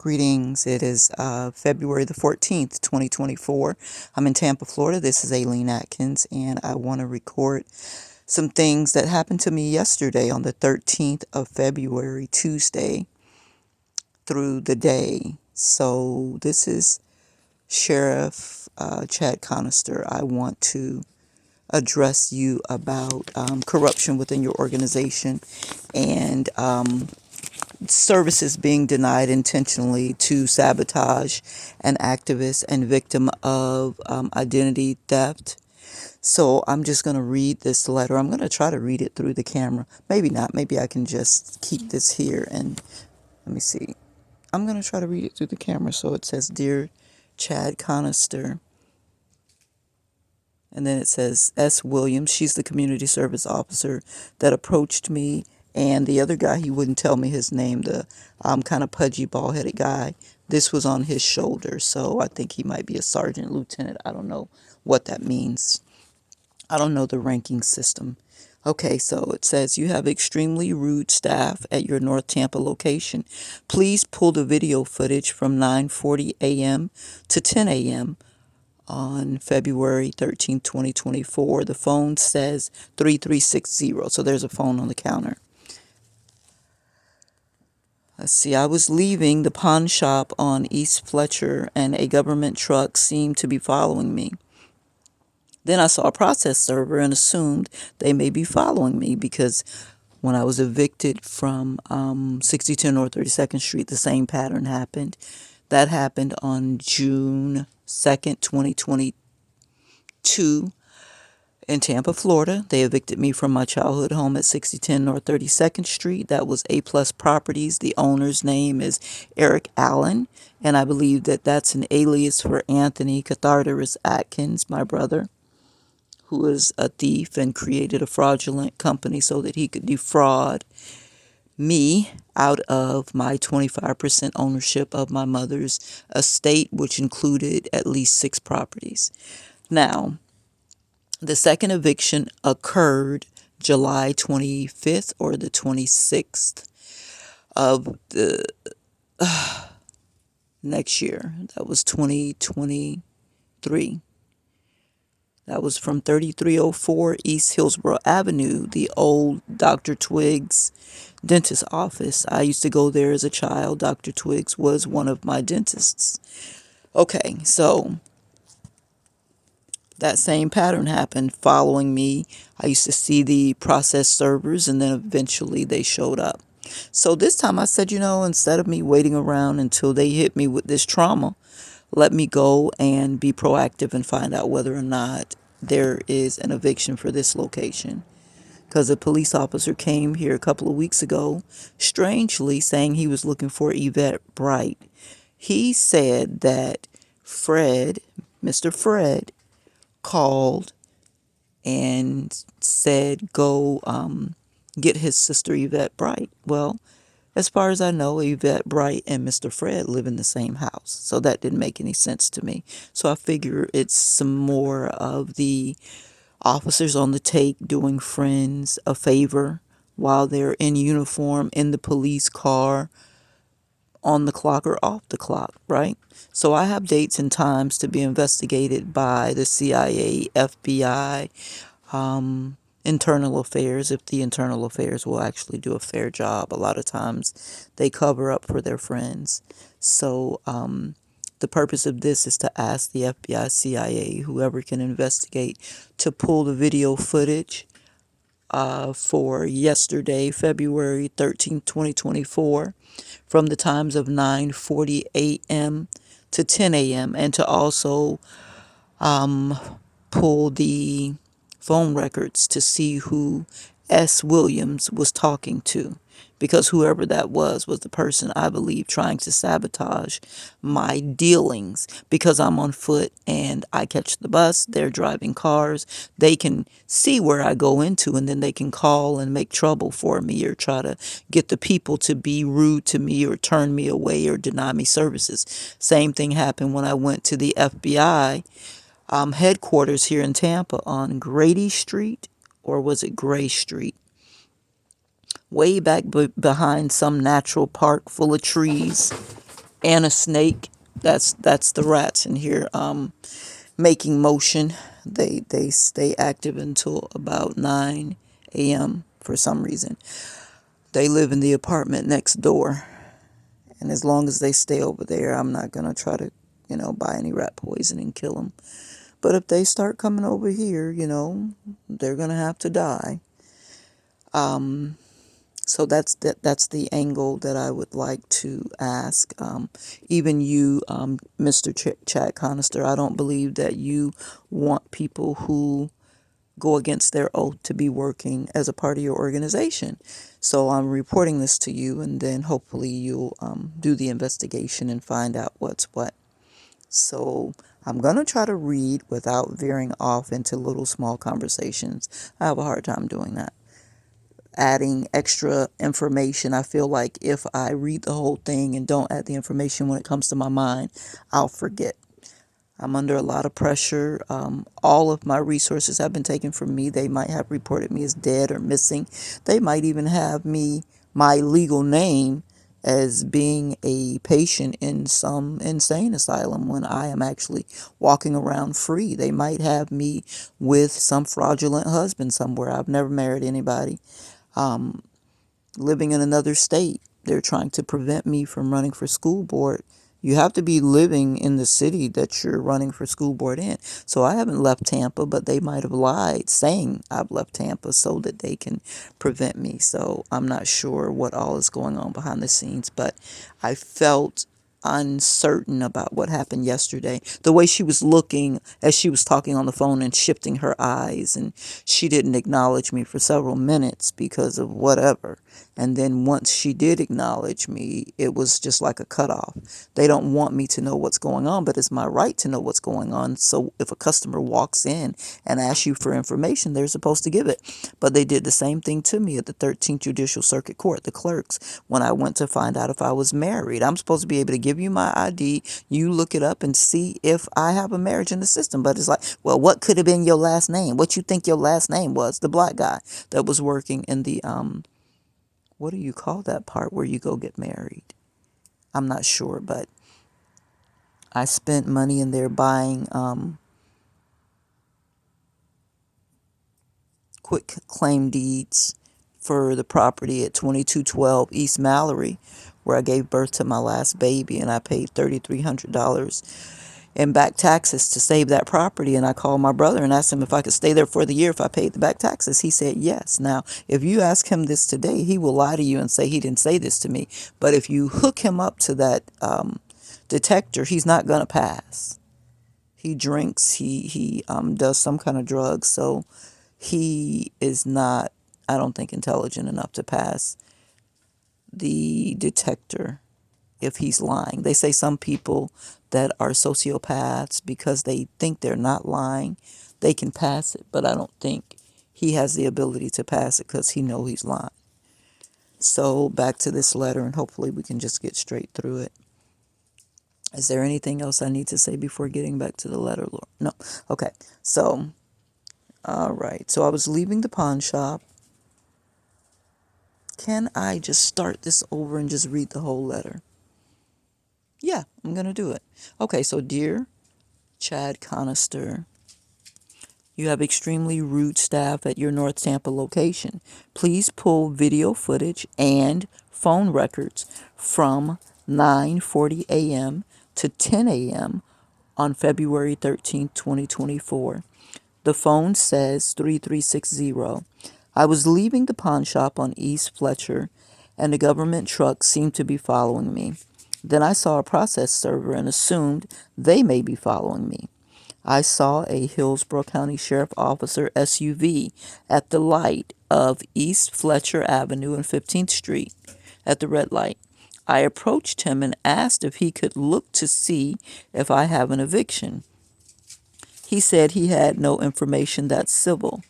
Greetings. It is February the 14th, 2024. I'm in Tampa, Florida. This is Aileen Atkins, and I want to record some things that happened to me yesterday on the 13th of February, Tuesday, through the day. So this is Sheriff Chad Chronister. I want to address you about corruption within your organization and services being denied intentionally to sabotage an activist and victim of identity theft. So I'm just going to read this letter. I'm going to try to read it through the camera. Maybe not. Maybe I can just keep this here and let me see. I'm going to try to read it through the camera. So it says, Dear Chad Chronister. And then it says S.Williams. She's the community service officer that approached me. And the other guy, he wouldn't tell me his name, the kind of pudgy, bald-headed guy. This was on his shoulder, so I think he might be a sergeant, lieutenant. I don't know what that means. I don't know the ranking system. Okay, so it says, you have extremely rude staff at your North Tampa location. Please pull the video footage from 9:40 a.m. to 10 a.m. on February 13th, 2024. The phone says 3360, so there's a phone on the counter. Let's see, I was leaving the pawn shop on East Fletcher and a government truck seemed to be following me. Then I saw a process server and assumed they may be following me because when I was evicted from 62 North 32nd Street, the same pattern happened. That happened on June 2nd, 2022. In Tampa, Florida. They evicted me from my childhood home at 6010 North 32nd Street. That was A-Plus Properties. The owner's name is Eric Allen, and I believe that that's an alias for Anthony Catharteris Atkins, my brother, who is a thief and created a fraudulent company so that he could defraud me out of my 25% ownership of my mother's estate, which included at least 6 properties. Now, the second eviction occurred July 25th or the 26th of the next year. That was 2023. That was from 3304 East Hillsborough Avenue, the old Dr. Twiggs dentist office. I used to go there as a child. Dr. Twiggs was one of my dentists. Okay, so that same pattern happened following me. I used to see the process servers and then eventually they showed up. So this time I said, instead of me waiting around until they hit me with this trauma, let me go and be proactive and find out whether or not there is an eviction for this location. Because a police officer came here a couple of weeks ago, strangely saying he was looking for Yvette Bright. He said that Mr. Fred, called and said go get his sister Yvette Bright. Well, as far as I know, Yvette Bright and Mr. Fred live in the same house, so that didn't make any sense to me. So I figure it's some more of the officers on the take doing friends a favor while they're in uniform in the police car, on the clock or off the clock, right? So I have dates and times to be investigated by the CIA, FBI, internal affairs, if the internal affairs will actually do a fair job. A lot of times they cover up for their friends. So the purpose of this is to ask the FBI, CIA, whoever can investigate, to pull the video footage for yesterday, February 13th, 2024, from the times of 9:40 a.m. to 10 a.m. and to also pull the phone records to see who S.Williams was talking to, because whoever that was the person, I believe, trying to sabotage my dealings, because I'm on foot and I catch the bus, they're driving cars, they can see where I go into and then they can call and make trouble for me or try to get the people to be rude to me or turn me away or deny me services. Same thing happened when I went to the FBI headquarters here in Tampa on Grady Street, or was it Gray Street? Way back behind some natural park full of trees. and a snake. That's the rats in here making motion. They stay active until about 9 a.m. for some reason. They live in the apartment next door, and as long as they stay over there, I'm not gonna try to, buy any rat poison and kill them. But if they start coming over here, they're gonna have to die. So that's the angle that I would like to ask. Even you, Mr. Chad Chronister, I don't believe that you want people who go against their oath to be working as a part of your organization. So I'm reporting this to you, and then hopefully you'll do the investigation and find out what's what. So I'm going to try to read without veering off into little small conversations. I have a hard time doing that. Adding extra information. I feel like if I read the whole thing and don't add the information when it comes to my mind, I'll forget. I'm under a lot of pressure. All of my resources have been taken from me. They might have reported me as dead or missing. They might even have my legal name, as being a patient in some insane asylum when I am actually walking around free. They might have me with some fraudulent husband somewhere. I've never married anybody. Living in another state. They're trying to prevent me from running for school board. You have to be living in the city that you're running for school board in. So I haven't left Tampa, but they might have lied saying I've left Tampa so that they can prevent me. So I'm not sure what all is going on behind the scenes, but I felt uncertain about what happened yesterday. The way she was looking as she was talking on the phone and shifting her eyes, and she didn't acknowledge me for several minutes because of whatever. And then once she did acknowledge me, it was just like a cutoff. They don't want me to know what's going on, but it's my right to know what's going on. So if a customer walks in and asks you for information, they're supposed to give it. But they did the same thing to me at the 13th Judicial Circuit Court, the clerks, when I went to find out if I was married. I'm supposed to be able to give you my ID, you look it up and see if I have a marriage in the system. But it's like, well, what could have been your last name? What you think your last name was? The black guy that was working in the what do you call that part where you go get married? I'm not sure, but I spent money in there buying quick claim deeds for the property at 2212 East Mallory, where I gave birth to my last baby, and I paid $3,300 in back taxes to save that property. And I called my brother and asked him if I could stay there for the year if I paid the back taxes. He said yes. Now, if you ask him this today, he will lie to you and say he didn't say this to me. But if you hook him up to that detector, he's not going to pass. He drinks, he does some kind of drugs, so he is not, I don't think, intelligent enough to pass the detector if he's lying. They say some people that are sociopaths, because they think they're not lying, they can pass it, but I don't think he has the ability to pass it because he knows he's lying. So back to this letter, and hopefully we can just get straight through it. Is there anything else I need to say before getting back to the letter, Lord? No. Okay. So, all right. So I was leaving the pawn shop. Can I just start this over and just read the whole letter? Yeah, I'm going to do it. Okay. So, dear Chad Chronister, you have extremely rude staff at your North Tampa location. Please pull video footage and phone records from 9:40 a.m. to 10 a.m. on February 13th, 2024. The phone says 3360. I was leaving the pawn shop on East Fletcher, and a government truck seemed to be following me. Then I saw a process server and assumed they may be following me. I saw a Hillsborough County Sheriff Officer SUV at the light of East Fletcher Avenue and 15th Street at the red light. I approached him and asked if he could look to see if I have an eviction. He said he had no information that's civil.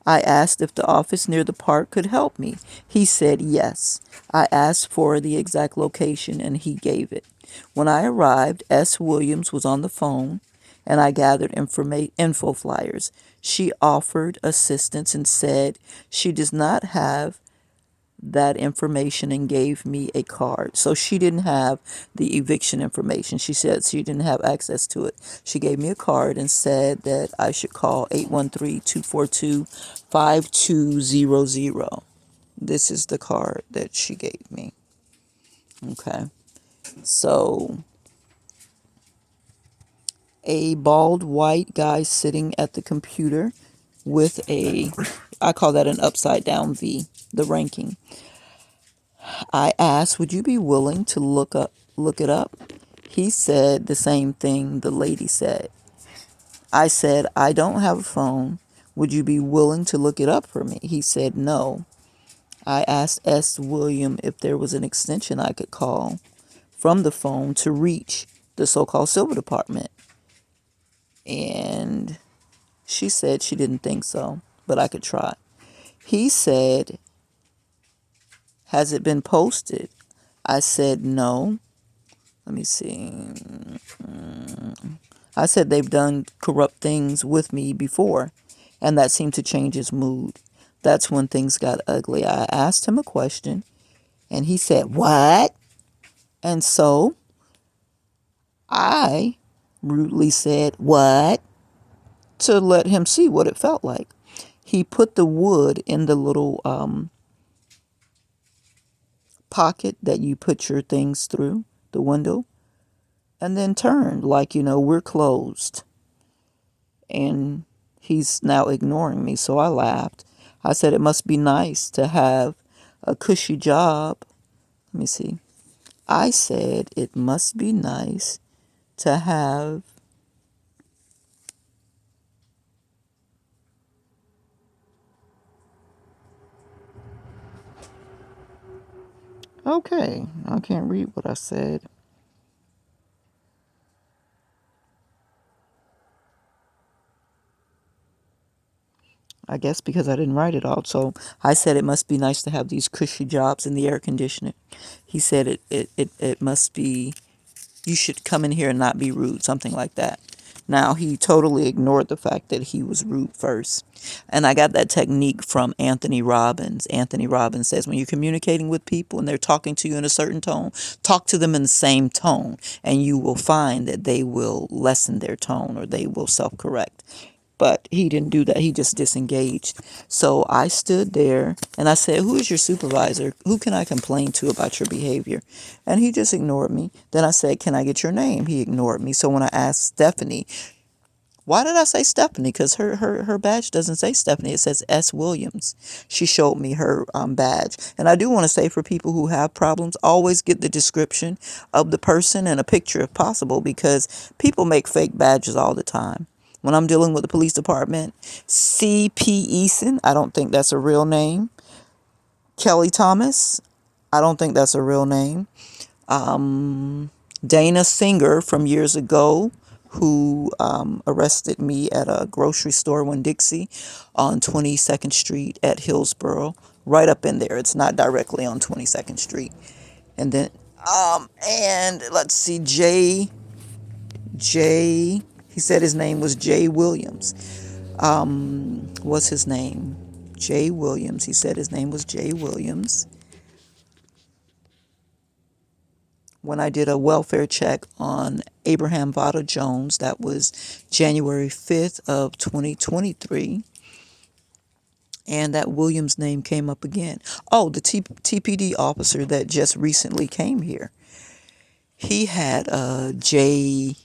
I asked if the office near the park could help me. He said yes. I asked for the exact location and he gave it. When I arrived, S.Williams was on the phone and I gathered info flyers. She offered assistance and said she does not have that information and gave me a card. So she didn't have the eviction information. She said she didn't have access to it. She gave me a card and said that I should call 813-242-5200. This is the card that she gave me. Okay. So a bald white guy sitting at the computer with I call that an upside down V, the ranking. I asked, would you be willing to look it up? He said the same thing the lady said. I said, I don't have a phone. Would you be willing to look it up for me? He said no. I asked S.Williams if there was an extension I could call from the phone to reach the so-called Silver Department. And she said she didn't think so, but I could try. He said, has it been posted? I said no. Let me see. I said they've done corrupt things with me before, and that seemed to change his mood. That's when things got ugly. I asked him a question, and he said, what? And so I rudely said, what? To let him see what it felt like. He put the wood in the little pocket that you put your things through, the window, and then turned like, we're closed. And he's now ignoring me. So I laughed. I said, it must be nice to have a cushy job. Let me see. I said, it must be nice to have okay, I can't read what I said. I guess because I didn't write it all. So I said it must be nice to have these cushy jobs in the air conditioner. He said it must be, you should come in here and not be rude, something like that. Now, he totally ignored the fact that he was rude first. And I got that technique from Anthony Robbins. Anthony Robbins says when you're communicating with people and they're talking to you in a certain tone, talk to them in the same tone, and you will find that they will lessen their tone or they will self-correct. But he didn't do that. He just disengaged. So I stood there and I said, who is your supervisor? Who can I complain to about your behavior? And he just ignored me. Then I said, can I get your name? He ignored me. So when I asked Stephanie, why did I say Stephanie? Because her badge doesn't say Stephanie. It says S.Williams. She showed me her badge. And I do want to say for people who have problems, always get the description of the person and a picture if possible, because people make fake badges all the time. When I'm dealing with the police department, C.P. Eason, I don't think that's a real name. Kelly Thomas, I don't think that's a real name. Dana Singer from years ago, who arrested me at a grocery store, Winn-Dixie, on 22nd Street at Hillsborough, right up in there. It's not directly on 22nd Street. And then, and let's see, he said his name was J. Williams. What's his name? J. Williams. He said his name was J. Williams. When I did a welfare check on Abraham Vada Jones, that was January 5th of 2023, and that Williams name came up again. Oh, the TPD officer that just recently came here, he had J,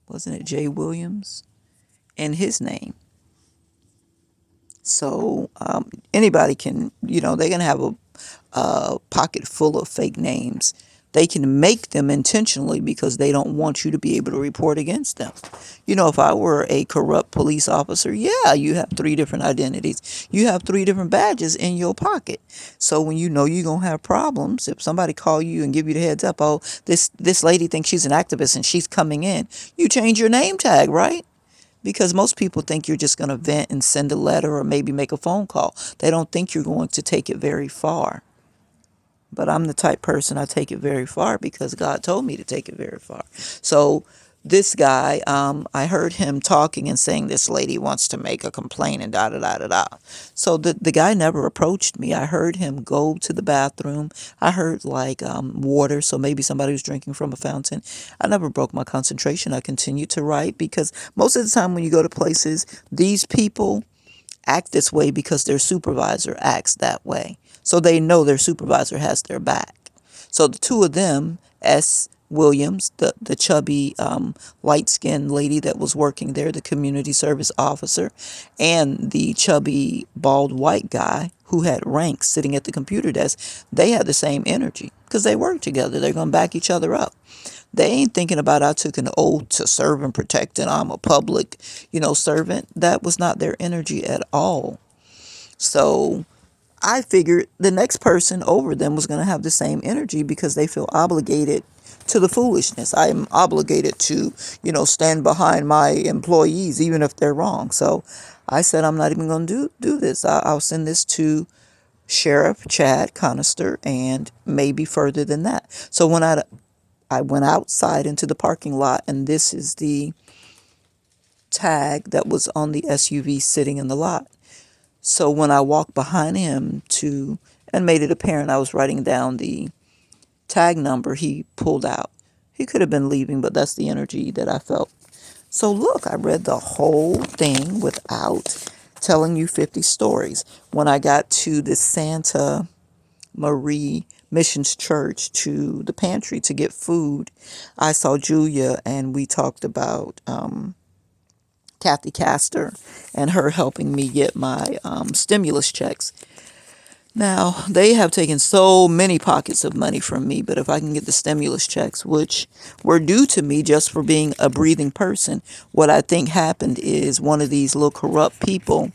wasn't it J. Williams, in his name. So anybody can, they can have a pocket full of fake names. They can make them intentionally because they don't want you to be able to report against them. If I were a corrupt police officer, yeah, you have 3 different identities. You have 3 different badges in your pocket. So when you know you're going to have problems, if somebody call you and give you the heads up, oh, this lady thinks she's an activist and she's coming in, you change your name tag, right? Because most people think you're just going to vent and send a letter or maybe make a phone call. They don't think you're going to take it very far. But I'm the type person, I take it very far because God told me to take it very far. So this guy, I heard him talking and saying this lady wants to make a complaint and da da da da da. So the guy never approached me. I heard him go to the bathroom. I heard like water, so maybe somebody was drinking from a fountain. I never broke my concentration. I continued to write because most of the time when you go to places, these people act this way because their supervisor acts that way. So they know their supervisor has their back. So the two of them, S.Williams, the chubby, light-skinned lady that was working there, the community service officer, and the chubby, bald white guy who had ranks sitting at the computer desk, they had the same energy because they work together. They're going to back each other up. They ain't thinking about I took an oath to serve and protect and I'm a public, servant. That was not their energy at all. So I figured the next person over them was going to have the same energy because they feel obligated to the foolishness. I am obligated to, stand behind my employees even if they're wrong. So I said I'm not even going to do this. I'll send this to Sheriff Chad Chronister and maybe further than that. So when I went outside into the parking lot, and this is the tag that was on the SUV sitting in the lot. So when I walked behind him and made it apparent I was writing down the tag number, he pulled out. He could have been leaving, but that's the energy that I felt. So look, I read the whole thing without telling you 50 stories. When I got to the Santa Marie Missions Church to the pantry to get food, I saw Julia and we talked about Kathy Castor and her helping me get my stimulus checks. Now, they have taken so many pockets of money from me, but if I can get the stimulus checks, which were due to me just for being a breathing person, what I think happened is one of these little corrupt people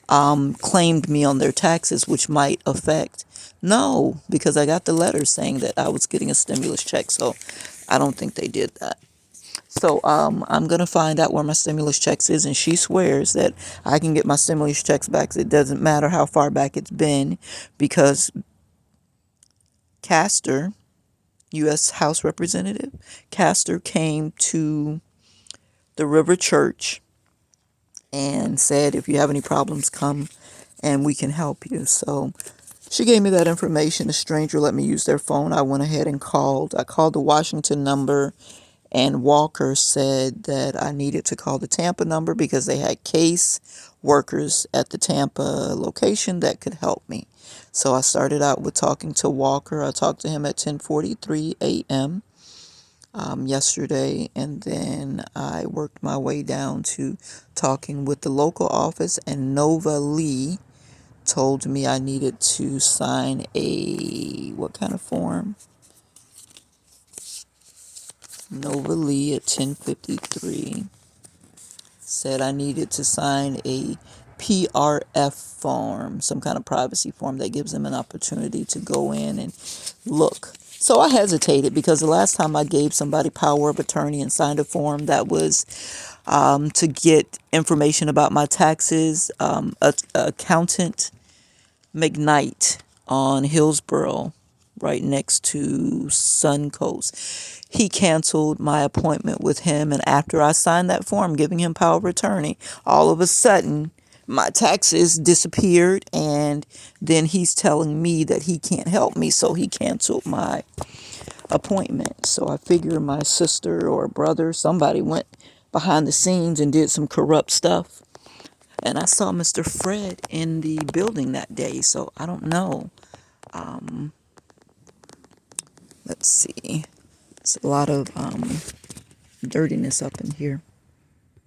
claimed me on their taxes, which might affect. No, because I got the letter saying that I was getting a stimulus check, so I don't think they did that. So I'm gonna find out where my stimulus checks is, and she swears that I can get my stimulus checks back. It doesn't matter how far back it's been, because Castor, U.S. House Representative Castor, came to the River Church and said, if you have any problems, come and we can help you. So she gave me that information. A stranger let me use their phone. I went ahead and called. I called the Washington number, and Walker said that I needed to call the Tampa number because they had case workers at the Tampa location that could help me. So I started out with talking to Walker. I talked to him at 10:43 a.m. Yesterday, and then I worked my way down to talking with the local office, and Nova Lee told me I needed to sign what kind of form? Nova Lee at 10:53 said I needed to sign a PRF form, some kind of privacy form that gives them an opportunity to go in and look. So I hesitated because the last time I gave somebody power of attorney and signed a form that was to get information about my taxes, accountant McKnight on Hillsborough, right next to Suncoast. He canceled my appointment with him, and after I signed that form giving him power of attorney, all of a sudden my taxes disappeared, and then he's telling me that he can't help me, so he canceled my appointment. So I figure my sister or brother, somebody went behind the scenes and did some corrupt stuff. And I saw Mr. Fred in the building that day, so I don't know. Let's see. It's a lot of dirtiness up in here.